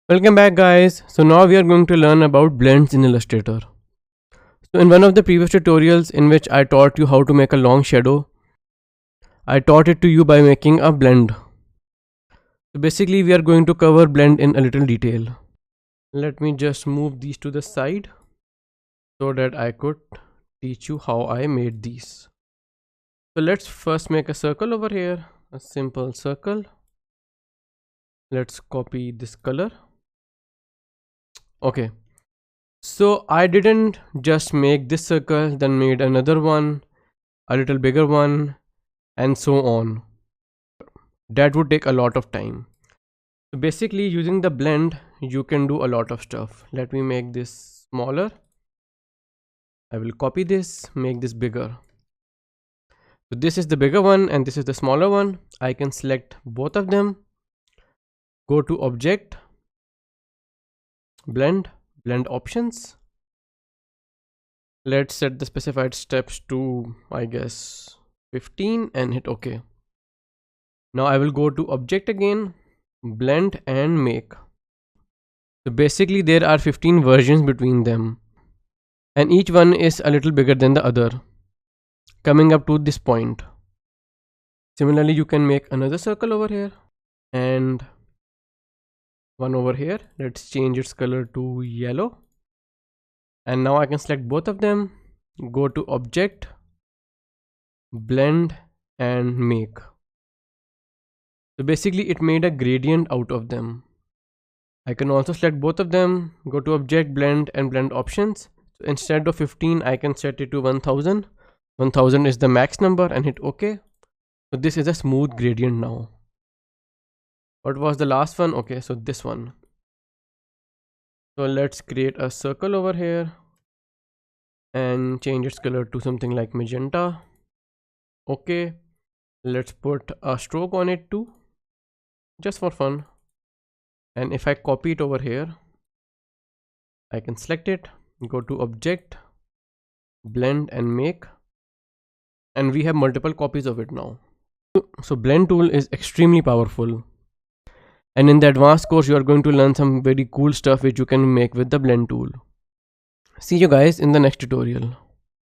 Welcome back guys. So now we are going to learn about blends in Illustrator. So in one of the previous tutorials in which I taught you how to make a long shadow, I taught it to you by making a blend. So basically we are going to cover blend in a little detail. Let me just move these to the side so that I could teach you how I made these. So let's first make a circle over here, a simple circle. Let's copy this color. Okay. So I didn't just make this circle, then made another one, a little bigger one, and so on. That would take a lot of time. So basically using the blend, you can do a lot of stuff. Let me make this smaller. I will copy this, make this bigger. So this is the bigger one and this is the smaller one. I can select both of them. Go to Object, Blend, Blend Options. Let's set the specified steps to, I guess, 15 and hit OK. Now I will go to Object again, Blend and Make. So basically there are 15 versions between them and each one is a little bigger than the other, coming up to this point. Similarly, you can make another circle over here and one over here. Let's change its color to yellow. And now I can select both of them, go to Object, Blend and Make. So basically it made a gradient out of them. I can also select both of them, go to Object, Blend and Blend Options. So instead of 15, I can set it to 1000. 1000 is the max number and hit OK. So this is a smooth gradient now. What was the last one? Okay, so this one. So let's create a circle over here and change its color to something like magenta. Okay, let's put a stroke on it too, just for fun. And if I copy it over here, I can select it, go to Object, Blend and Make, and we have multiple copies of it now. So blend tool is extremely powerful. And in the advanced course, you are going to learn some very cool stuff which you can make with the blend tool. See you guys in the next tutorial.